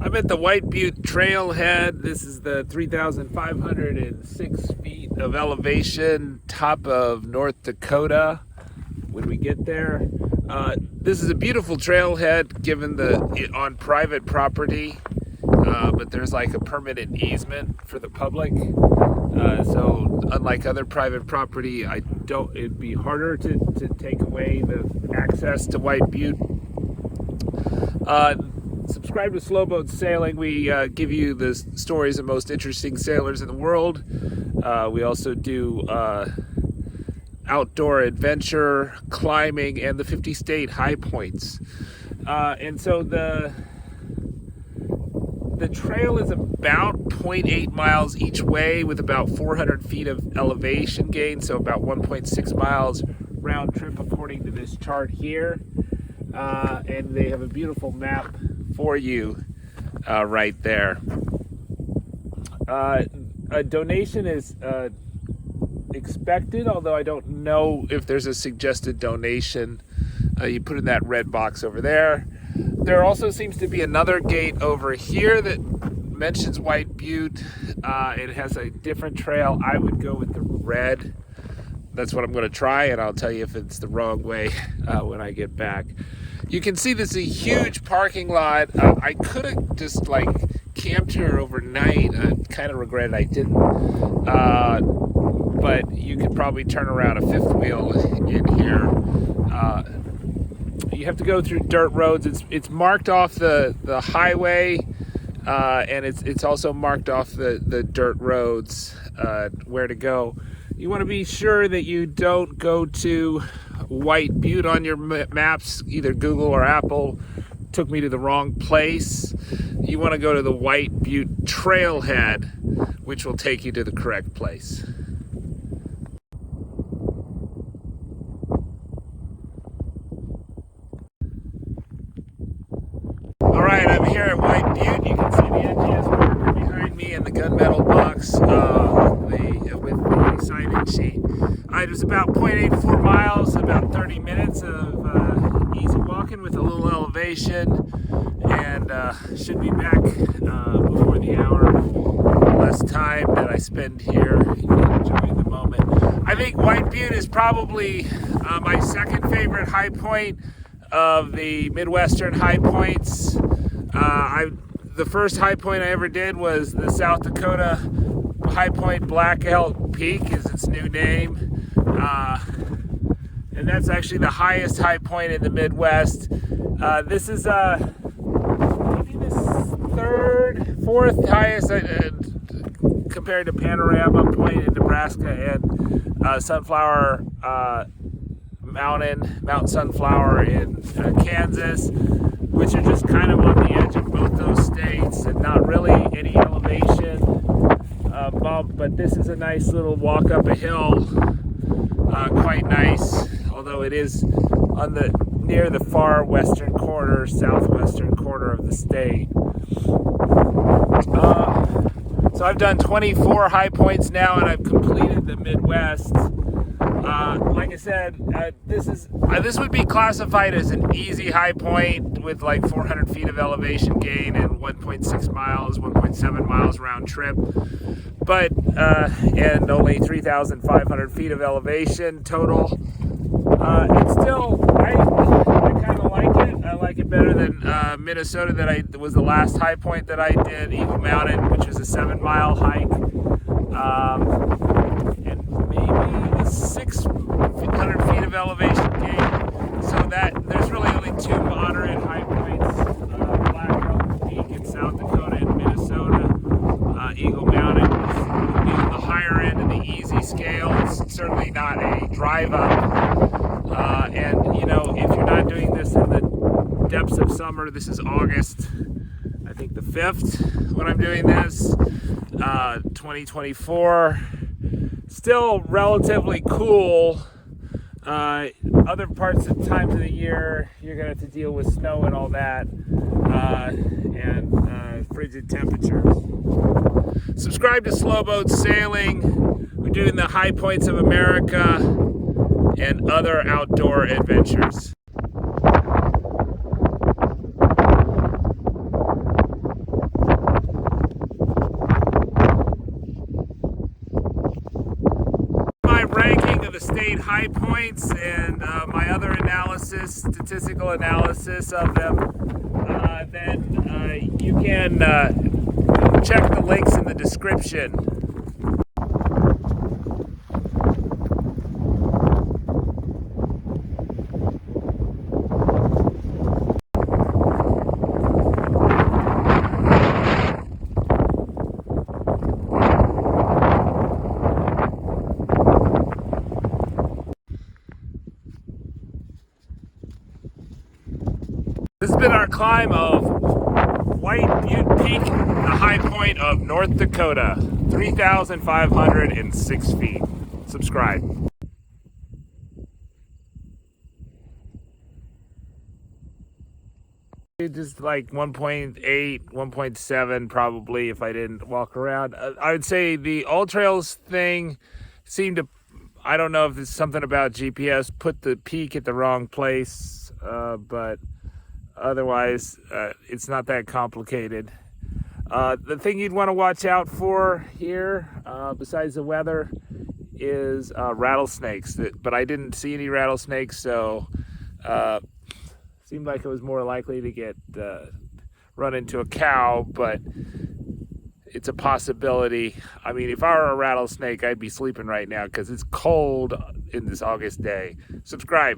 I'm at the White Butte trailhead. This is the 3,506 feet of elevation, top of North Dakota. When we get there, this is a beautiful trailhead given on private property, but there's like a permanent easement for the public. So unlike other private property, it'd be harder to take away the access to White Butte. Subscribe to Slowboat Sailing. We give you the stories of most interesting sailors in the world. We also do outdoor adventure, climbing, and the 50-state high points. And so the trail is about 0.8 miles each way with about 400 feet of elevation gain, so about 1.6 miles round trip according to this chart here. And they have a beautiful map for you right there. A donation is expected, although I don't know if there's a suggested donation. You put in that red box over there. There also seems to be another gate over here that mentions White Butte. It has a different trail. I would go with the red. That's what I'm going to try, and I'll tell you if it's the wrong way when I get back. You can see this is a huge parking lot. I could have just like camped here overnight. I kind of regret I didn't. But you could probably turn around a fifth wheel in here. You have to go through dirt roads. It's marked off the highway, and it's also marked off the dirt roads where to go. You want to be sure that you don't go to White Butte on your maps. Either Google or Apple took me to the wrong place. You want to go to the White Butte trailhead, which will take you to the correct place. All right, I'm here at White Butte. You can see the NGS marker behind me and the gunmetal box with the signage sheet. It was about 0.84 miles, about 30 minutes of easy walking with a little elevation, and should be back before the hour. Less time that I spend here enjoying the moment. I think White Butte is probably my second favorite high point of the Midwestern high points. The first high point I ever did was the South Dakota High Point Black Elk Peak is its new name. And that's actually the highest high point in the Midwest. This is maybe the fourth highest compared to Panorama Point in Nebraska and Sunflower Mount Sunflower in Kansas, which are just kind of on the edge of both those states and not really any elevation bump, but this is a nice little walk up a hill, quite nice, although it is on near the far western corner, southwestern corner of the state. So I've done 24 high points now, and I've completed the Midwest. Like I said, this would be classified as an easy high point with like 400 feet of elevation gain and 1.6 miles, 1.7 miles round trip, but and only 3,500 feet of elevation total. It's still, I kind of like it. I like it better than Minnesota that was the last high point that I did, Eagle Mountain, which was a 7-mile hike. And maybe 600 feet of elevation gain. So that there's really only two moderate high points: Black Elk Peak in South Dakota and Minnesota. Eagle Mountain is the higher end of the easy scale. It's certainly not a drive up. And you know, if you're not doing this in the depths of summer, this is August, I think the 5th when I'm doing this, 2024. Still relatively cool. Other times of the year, you're going to have to deal with snow and all that, and frigid temperatures. Subscribe to Slowboat Sailing. We're doing the high points of America and other outdoor adventures. high points and my other analysis, statistical analysis of them, then you can check the links in the description. This has been our climb of White Butte Peak, the high point of North Dakota, 3,506 feet. Subscribe. Just like 1.8, 1.7 probably if I didn't walk around. I would say the Ultrails thing seemed to, I don't know if it's something about GPS, put the peak at the wrong place, but otherwise, it's not that complicated. The thing you'd want to watch out for here, besides the weather, is rattlesnakes. But I didn't see any rattlesnakes, so seemed like it was more likely to get run into a cow, but it's a possibility. I mean, if I were a rattlesnake, I'd be sleeping right now because it's cold in this August day. Subscribe.